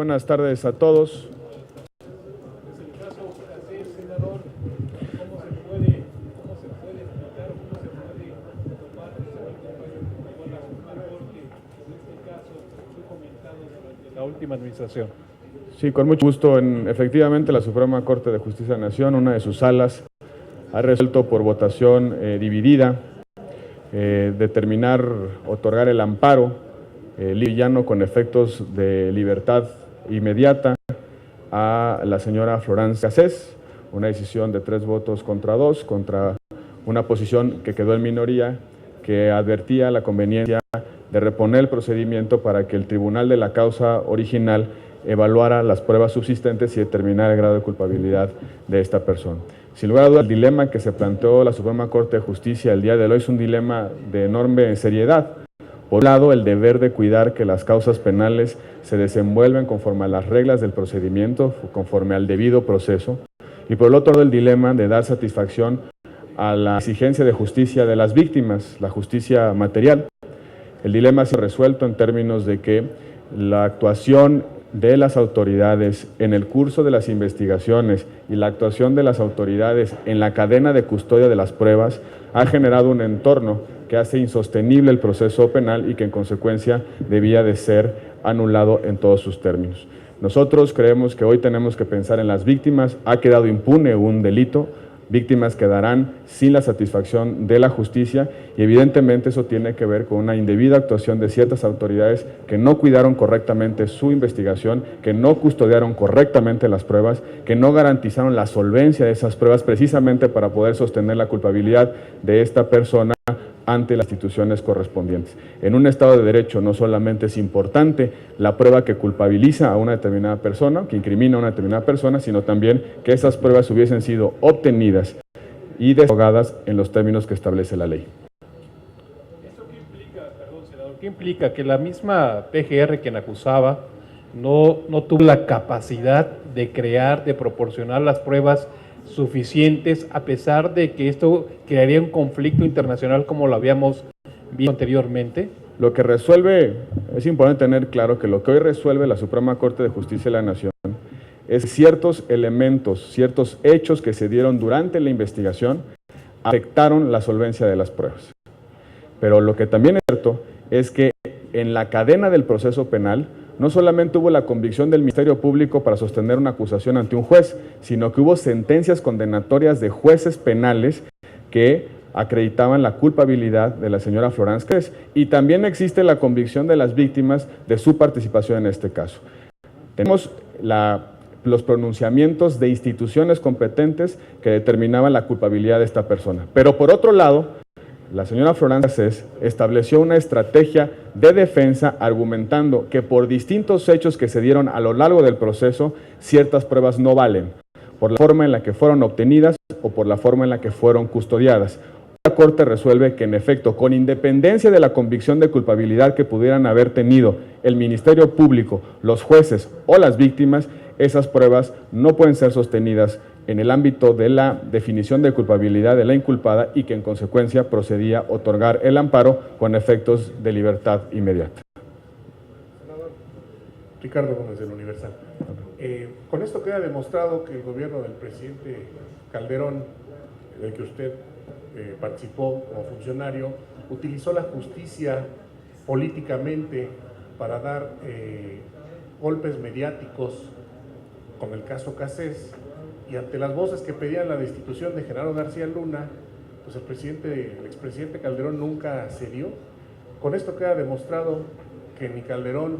buenas tardes a todos. La última administración. Sí, con mucho gusto. Efectivamente, la Suprema Corte de Justicia de la Nación, una de sus salas, ha resuelto por votación dividida otorgar el amparo liviano con efectos de libertad inmediata a la señora Florence Cassés, una decisión de 3 votos contra 2, contra una posición que quedó en minoría, que advertía la conveniencia de reponer el procedimiento para que el tribunal de la causa original evaluara las pruebas subsistentes y determinara el grado de culpabilidad de esta persona. Sin lugar a dudas, el dilema que se planteó la Suprema Corte de Justicia el día de hoy es un dilema de enorme seriedad. Por un lado, el deber de cuidar que las causas penales se desenvuelven conforme a las reglas del procedimiento, conforme al debido proceso, y por el otro lado, el dilema de dar satisfacción a la exigencia de justicia de las víctimas, la justicia material. El dilema ha sido resuelto en términos de que la actuación de las autoridades en el curso de las investigaciones y la actuación de las autoridades en la cadena de custodia de las pruebas ha generado un entorno que hace insostenible el proceso penal y que en consecuencia debía de ser anulado en todos sus términos. Nosotros creemos que hoy tenemos que pensar en las víctimas. Ha quedado impune un delito, víctimas quedarán sin la satisfacción de la justicia y evidentemente eso tiene que ver con una indebida actuación de ciertas autoridades que no cuidaron correctamente su investigación, que no custodiaron correctamente las pruebas, que no garantizaron la solvencia de esas pruebas precisamente para poder sostener la culpabilidad de esta persona ante las instituciones correspondientes. En un Estado de Derecho no solamente es importante la prueba que culpabiliza a una determinada persona, que incrimina a una determinada persona, sino también que esas pruebas hubiesen sido obtenidas y desahogadas en los términos que establece la ley. ¿Esto qué implica, perdón, senador, qué implica? Que la misma PGR quien acusaba no tuvo la capacidad de crear, de proporcionar las pruebas suficientes, a pesar de que esto crearía un conflicto internacional como lo habíamos visto anteriormente. Lo que resuelve, es importante tener claro que lo que hoy resuelve la Suprema Corte de Justicia de la Nación es ciertos elementos, ciertos hechos que se dieron durante la investigación afectaron la solvencia de las pruebas. Pero lo que también es cierto es que en la cadena del proceso penal no solamente hubo la convicción del Ministerio Público para sostener una acusación ante un juez, sino que hubo sentencias condenatorias de jueces penales que acreditaban la culpabilidad de la señora Florence Cassés, y también existe la convicción de las víctimas de su participación en este caso. Tenemos los pronunciamientos de instituciones competentes que determinaban la culpabilidad de esta persona. Pero por otro lado, la señora Florence Cassés estableció una estrategia de defensa argumentando que por distintos hechos que se dieron a lo largo del proceso, ciertas pruebas no valen, por la forma en la que fueron obtenidas o por la forma en la que fueron custodiadas. La Corte resuelve que en efecto, con independencia de la convicción de culpabilidad que pudieran haber tenido el Ministerio Público, los jueces o las víctimas, esas pruebas no pueden ser sostenidas en el ámbito de la definición de culpabilidad de la inculpada y que en consecuencia procedía a otorgar el amparo con efectos de libertad inmediata. Senador Ricardo Gómez del Universal. Con esto queda demostrado que el gobierno del presidente Calderón, del que usted participó como funcionario, utilizó la justicia políticamente para dar golpes mediáticos con el caso Cassés, y ante las voces que pedían la destitución de Genaro García Luna, pues el expresidente Calderón nunca cedió. Con esto queda demostrado que ni Calderón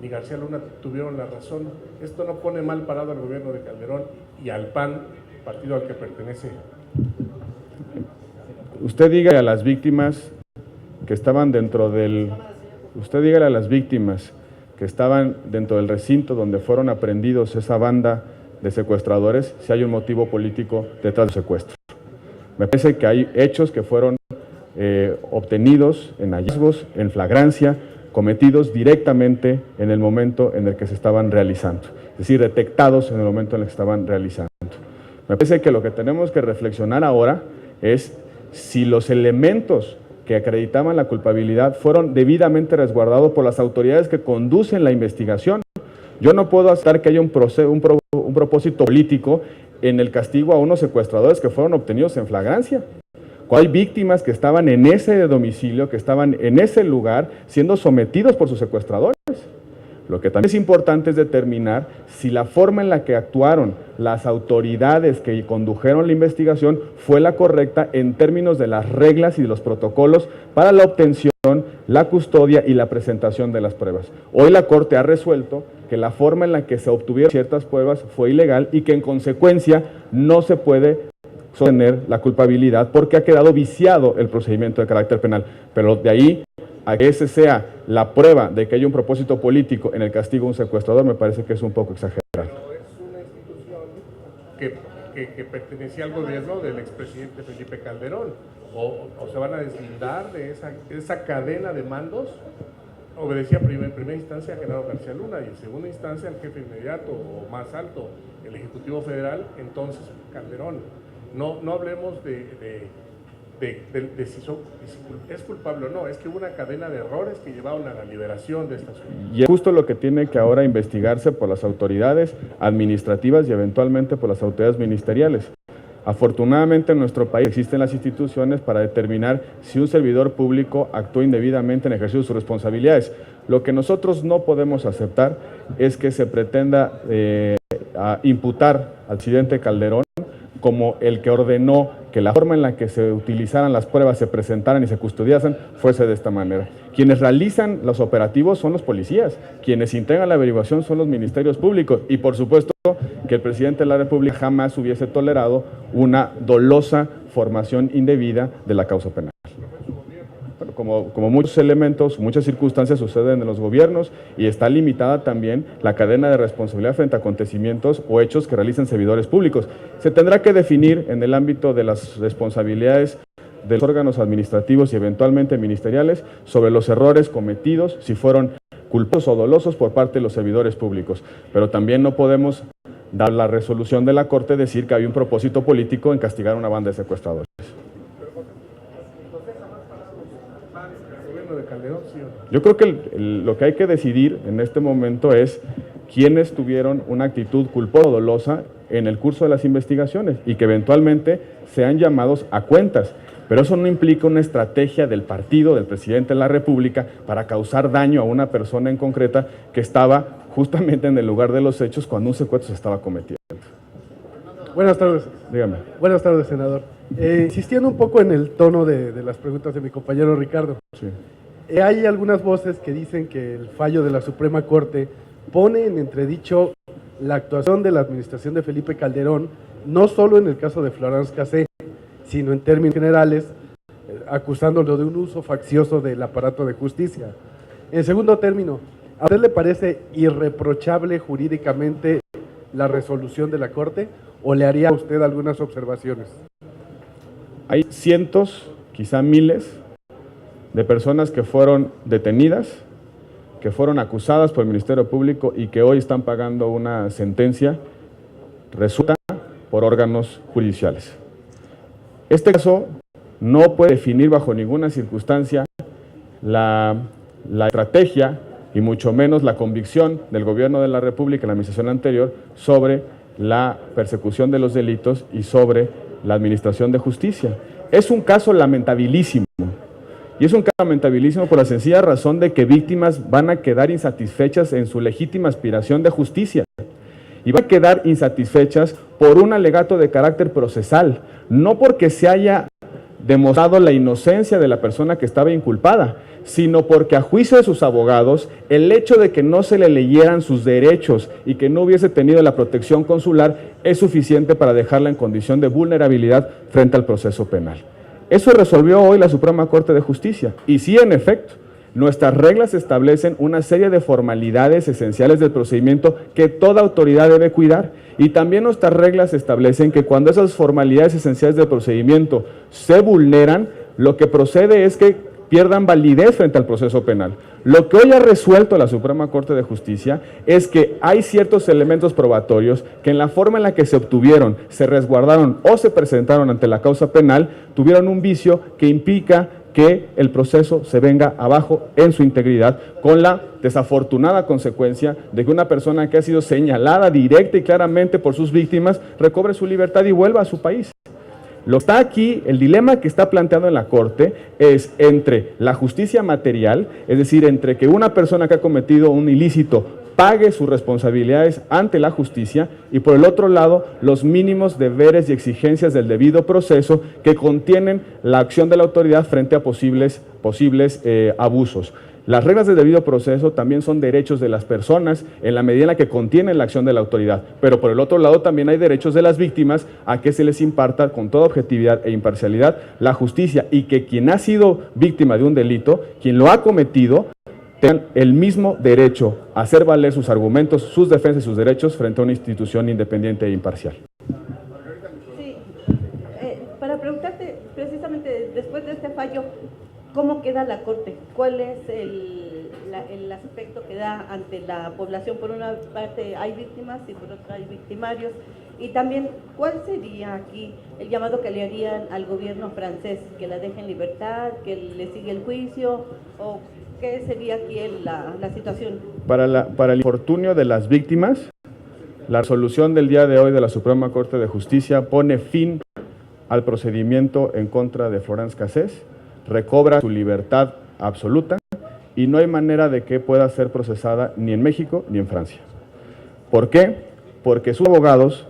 ni García Luna tuvieron la razón. Esto no pone mal parado al gobierno de Calderón y al PAN, partido al que pertenece. Usted dígale a las víctimas que estaban dentro del recinto donde fueron aprehendidos esa banda de secuestradores, si hay un motivo político detrás del secuestro. Me parece que hay hechos que fueron obtenidos en hallazgos, en flagrancia, cometidos directamente en el momento en el que se estaban realizando, es decir, detectados en el momento en el que se estaban realizando. Me parece que lo que tenemos que reflexionar ahora es si los elementos que acreditaban la culpabilidad fueron debidamente resguardados por las autoridades que conducen la investigación. Yo no puedo aceptar que haya un propósito político en el castigo a unos secuestradores que fueron obtenidos en flagrancia. Cuando hay víctimas que estaban en ese domicilio, que estaban en ese lugar, siendo sometidos por sus secuestradores. Lo que también es importante es determinar si la forma en la que actuaron las autoridades que condujeron la investigación fue la correcta en términos de las reglas y de los protocolos para la obtención, la custodia y la presentación de las pruebas. Hoy la Corte ha resuelto que la forma en la que se obtuvieron ciertas pruebas fue ilegal y que en consecuencia no se puede sostener la culpabilidad porque ha quedado viciado el procedimiento de carácter penal. Pero de ahí a que ese sea la prueba de que hay un propósito político en el castigo a un secuestrador, me parece que es un poco exagerado. Es una institución que pertenecía al gobierno del expresidente Felipe Calderón. ¿O se van a deslindar de esa cadena de mandos? Obedecía en primera instancia a Genaro García Luna y en segunda instancia al jefe inmediato o más alto, el Ejecutivo Federal, entonces Calderón. No hablemos de si es culpable o no, es que hubo una cadena de errores que llevaron a la liberación de esta ciudad. Y es justo lo que tiene que ahora investigarse por las autoridades administrativas y eventualmente por las autoridades ministeriales. Afortunadamente en nuestro país existen las instituciones para determinar si un servidor público actuó indebidamente en ejercicio de sus responsabilidades. Lo que nosotros no podemos aceptar es que se pretenda imputar al presidente Calderón como el que ordenó que la forma en la que se utilizaran las pruebas, se presentaran y se custodiasen, fuese de esta manera. Quienes realizan los operativos son los policías, quienes integran la averiguación son los ministerios públicos y por supuesto que el presidente de la República jamás hubiese tolerado una dolosa formación indebida de la causa penal. Bueno, como muchos elementos, muchas circunstancias suceden en los gobiernos y está limitada también la cadena de responsabilidad frente a acontecimientos o hechos que realicen servidores públicos. Se tendrá que definir en el ámbito de las responsabilidades de los órganos administrativos y eventualmente ministeriales sobre los errores cometidos, si fueron culposos o dolosos por parte de los servidores públicos. Pero también no podemos dar la resolución de la Corte decir que hay un propósito político en castigar a una banda de secuestradores. Yo creo que lo que hay que decidir en este momento es quiénes tuvieron una actitud culposa o dolosa en el curso de las investigaciones y que eventualmente sean llamados a cuentas. Pero eso no implica una estrategia del partido, del presidente de la República, para causar daño a una persona en concreta que estaba justamente en el lugar de los hechos cuando un secuestro se estaba cometiendo. Buenas tardes. Dígame. Buenas tardes, senador. Insistiendo un poco en el tono de las preguntas de mi compañero Ricardo. Sí. Hay algunas voces que dicen que el fallo de la Suprema Corte pone en entredicho la actuación de la administración de Felipe Calderón, no solo en el caso de Florence Cassé, sino en términos generales, acusándolo de un uso faccioso del aparato de justicia. En segundo término, ¿a usted le parece irreprochable jurídicamente la resolución de la Corte o le haría a usted algunas observaciones? Hay cientos, quizá miles, de personas que fueron detenidas, que fueron acusadas por el Ministerio Público y que hoy están pagando una sentencia resuelta por órganos judiciales. Este caso no puede definir bajo ninguna circunstancia la estrategia y mucho menos la convicción del Gobierno de la República en la administración anterior sobre la persecución de los delitos y sobre la administración de justicia. Es un caso lamentabilísimo. Y es un caso lamentabilísimo por la sencilla razón de que víctimas van a quedar insatisfechas en su legítima aspiración de justicia. Y van a quedar insatisfechas por un alegato de carácter procesal, no porque se haya demostrado la inocencia de la persona que estaba inculpada, sino porque a juicio de sus abogados, el hecho de que no se le leyeran sus derechos y que no hubiese tenido la protección consular es suficiente para dejarla en condición de vulnerabilidad frente al proceso penal. Eso resolvió hoy la Suprema Corte de Justicia. Y sí, en efecto, nuestras reglas establecen una serie de formalidades esenciales del procedimiento que toda autoridad debe cuidar. Y también nuestras reglas establecen que cuando esas formalidades esenciales del procedimiento se vulneran, lo que procede es que pierdan validez frente al proceso penal. Lo que hoy ha resuelto la Suprema Corte de Justicia es que hay ciertos elementos probatorios que en la forma en la que se obtuvieron, se resguardaron o se presentaron ante la causa penal, tuvieron un vicio que implica que el proceso se venga abajo en su integridad, con la desafortunada consecuencia de que una persona que ha sido señalada directa y claramente por sus víctimas recobre su libertad y vuelva a su país. Lo está aquí, el dilema que está planteado en la Corte es entre la justicia material, es decir, entre que una persona que ha cometido un ilícito pague sus responsabilidades ante la justicia, y por el otro lado, los mínimos deberes y exigencias del debido proceso que contienen la acción de la autoridad frente a posibles abusos. Las reglas del debido proceso también son derechos de las personas en la medida en la que contienen la acción de la autoridad, pero por el otro lado también hay derechos de las víctimas a que se les imparta con toda objetividad e imparcialidad la justicia, y que quien ha sido víctima de un delito, quien lo ha cometido, tengan el mismo derecho a hacer valer sus argumentos, sus defensas y sus derechos frente a una institución independiente e imparcial. Sí, para preguntarte precisamente después de este fallo, ¿cómo queda la Corte? ¿Cuál es el aspecto que da ante la población? Por una parte hay víctimas y por otra hay victimarios. Y también, ¿cuál sería aquí el llamado que le harían al gobierno francés? ¿Que la deje en libertad? ¿Que le sigue el juicio? ¿O qué sería aquí la situación? Para el infortunio de las víctimas, la resolución del día de hoy de la Suprema Corte de Justicia pone fin al procedimiento en contra de Florence Cassés, recobra su libertad absoluta y no hay manera de que pueda ser procesada ni en México ni en Francia. ¿Por qué? Porque sus abogados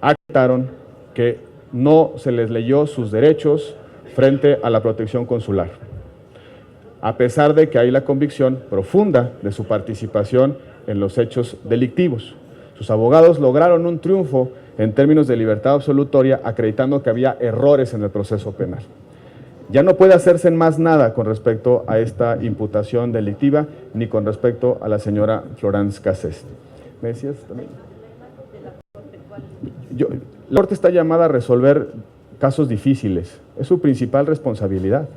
acataron que no se les leyó sus derechos frente a la protección consular, a pesar de que hay la convicción profunda de su participación en los hechos delictivos. Sus abogados lograron un triunfo en términos de libertad absolutoria, acreditando que había errores en el proceso penal. Ya no puede hacerse más nada con respecto a esta imputación delictiva, ni con respecto a la señora Florence Cassés. ¿Me decías también? La Corte está llamada a resolver casos difíciles, es su principal responsabilidad.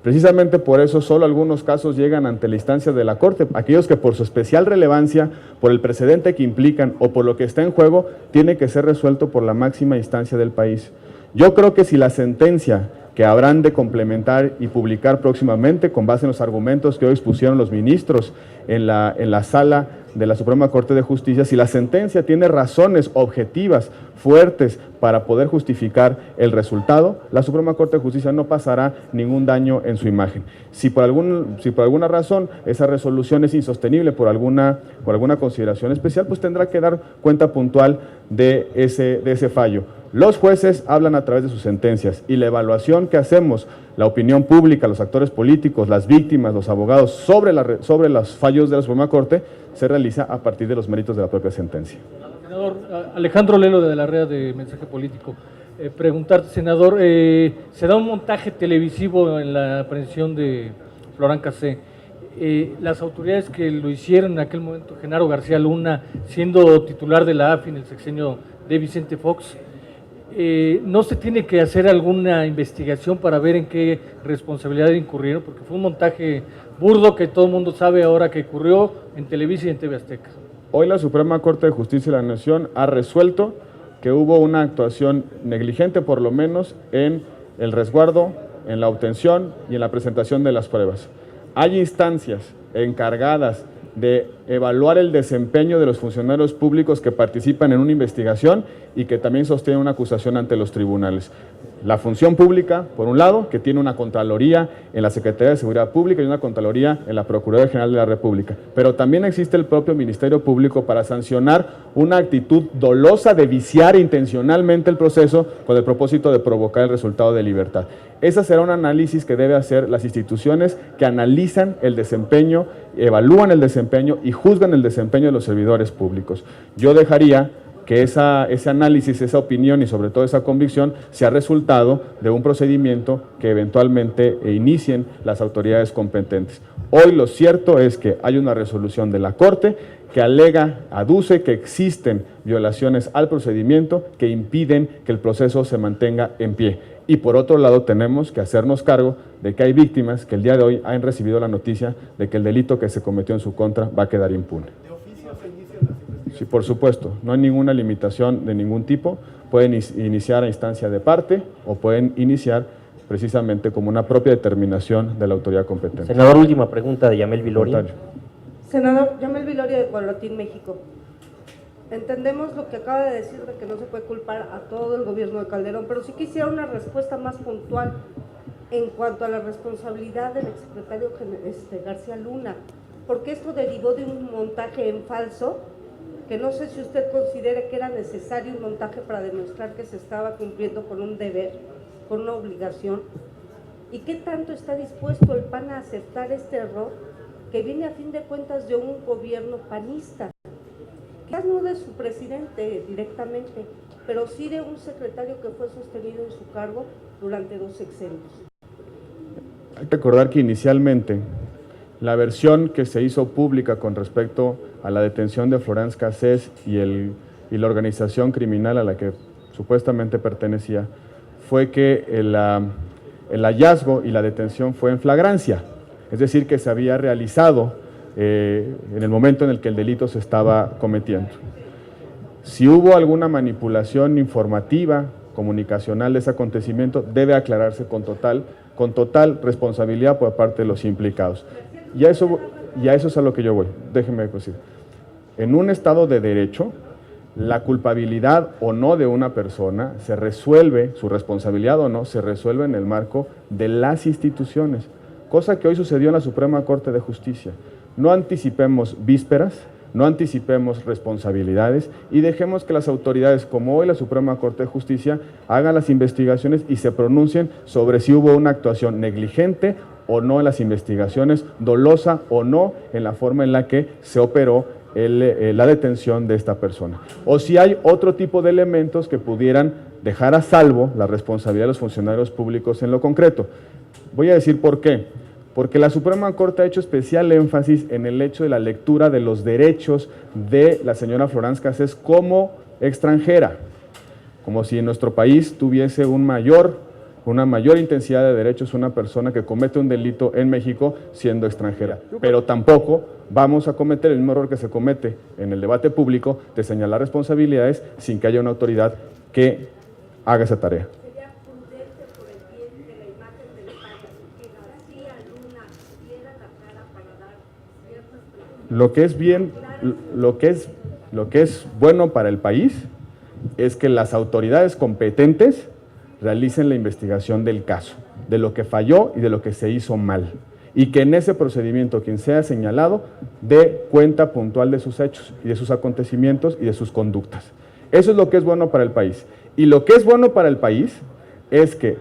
Precisamente por eso solo algunos casos llegan ante la instancia de la Corte, aquellos que por su especial relevancia, por el precedente que implican o por lo que está en juego, tiene que ser resuelto por la máxima instancia del país. Yo creo que si la sentencia que habrán de complementar y publicar próximamente con base en los argumentos que hoy expusieron los ministros en la sala de la Suprema Corte de Justicia, si la sentencia tiene razones objetivas, fuertes, para poder justificar el resultado, la Suprema Corte de Justicia no pasará ningún daño en su imagen. Si por alguna razón esa resolución es insostenible por alguna consideración especial, pues tendrá que dar cuenta puntual de ese fallo. Los jueces hablan a través de sus sentencias y la evaluación que hacemos, la opinión pública, los actores políticos, las víctimas, los abogados, sobre los fallos de la Suprema Corte, se realiza a partir de los méritos de la propia sentencia. Senador Alejandro Lelo, de la Red de Mensaje Político. Preguntarte, senador, se da un montaje televisivo en la aprehensión de Florence Cassés. Las autoridades que lo hicieron en aquel momento, Genaro García Luna, siendo titular de la AFI en el sexenio de Vicente Fox, ¿no se tiene que hacer alguna investigación para ver en qué responsabilidad incurrieron? Porque fue un montaje burdo que todo el mundo sabe ahora que ocurrió en Televisa y en TV Azteca. Hoy la Suprema Corte de Justicia de la Nación ha resuelto que hubo una actuación negligente, por lo menos, en el resguardo, en la obtención y en la presentación de las pruebas. Hay instancias encargadas de evaluar el desempeño de los funcionarios públicos que participan en una investigación y que también sostienen una acusación ante los tribunales. La función pública, por un lado, que tiene una Contraloría en la Secretaría de Seguridad Pública y una Contraloría en la Procuraduría General de la República, pero también existe el propio Ministerio Público para sancionar una actitud dolosa de viciar intencionalmente el proceso con el propósito de provocar el resultado de libertad. Ese será un análisis que debe hacer las instituciones que analizan el desempeño, evalúan el desempeño y juzgan el desempeño de los servidores públicos. Yo dejaría que ese análisis, esa opinión y sobre todo esa convicción sea resultado de un procedimiento que eventualmente inicien las autoridades competentes. Hoy lo cierto es que hay una resolución de la Corte que aduce que existen violaciones al procedimiento que impiden que el proceso se mantenga en pie. Y por otro lado tenemos que hacernos cargo de que hay víctimas que el día de hoy han recibido la noticia de que el delito que se cometió en su contra va a quedar impune. Sí, por supuesto, no hay ninguna limitación de ningún tipo, pueden iniciar a instancia de parte o pueden iniciar precisamente como una propia determinación de la autoridad competente. Senador, última pregunta de Yamel Viloria. Senador, Yamel Viloria de Cuaulatín, México. Entendemos lo que acaba de decir de que no se puede culpar a todo el gobierno de Calderón, pero sí quisiera una respuesta más puntual en cuanto a la responsabilidad del exsecretario García Luna, porque esto derivó de un montaje en falso, que no sé si usted considere que era necesario un montaje para demostrar que se estaba cumpliendo con un deber, con una obligación, y qué tanto está dispuesto el PAN a aceptar este error que viene a fin de cuentas de un gobierno panista, quizás no de su presidente directamente, pero sí de un secretario que fue sostenido en su cargo durante 2 sexenios. Hay que recordar que inicialmente la versión que se hizo pública con respecto a la detención de Florence Cassés y la organización criminal a la que supuestamente pertenecía fue que el hallazgo y la detención fue en flagrancia, es decir, que se había realizado en el momento en el que el delito se estaba cometiendo. Si hubo alguna manipulación informativa, comunicacional de ese acontecimiento, debe aclararse con total responsabilidad por parte de los implicados. Y a eso es a lo que yo voy, déjenme decir. En un Estado de Derecho, la culpabilidad o no de una persona se resuelve, su responsabilidad o no, se resuelve en el marco de las instituciones, cosa que hoy sucedió en la Suprema Corte de Justicia. No anticipemos vísperas, no anticipemos responsabilidades y dejemos que las autoridades, como hoy la Suprema Corte de Justicia, hagan las investigaciones y se pronuncien sobre si hubo una actuación negligente o no en las investigaciones, dolosa o no en la forma en la que se operó la detención de esta persona. O si hay otro tipo de elementos que pudieran dejar a salvo la responsabilidad de los funcionarios públicos en lo concreto. Voy a decir por qué. Porque la Suprema Corte ha hecho especial énfasis en el hecho de la lectura de los derechos de la señora Florence Cassés como extranjera, como si en nuestro país tuviese una mayor intensidad de derechos una persona que comete un delito en México siendo extranjera. Pero tampoco vamos a cometer el mismo error que se comete en el debate público de señalar responsabilidades sin que haya una autoridad que haga esa tarea. Lo que es bueno para el país es que las autoridades competentes realicen la investigación del caso, de lo que falló y de lo que se hizo mal, y que en ese procedimiento quien sea señalado dé cuenta puntual de sus hechos y de sus acontecimientos y de sus conductas. Eso es lo que es bueno para el país. Y lo que es bueno para el país es que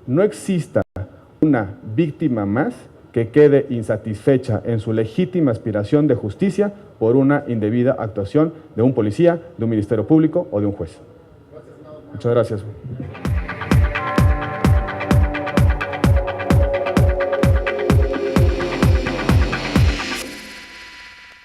no exista una víctima más que quede insatisfecha en su legítima aspiración de justicia por una indebida actuación de un policía, de un ministerio público o de un juez. Muchas gracias.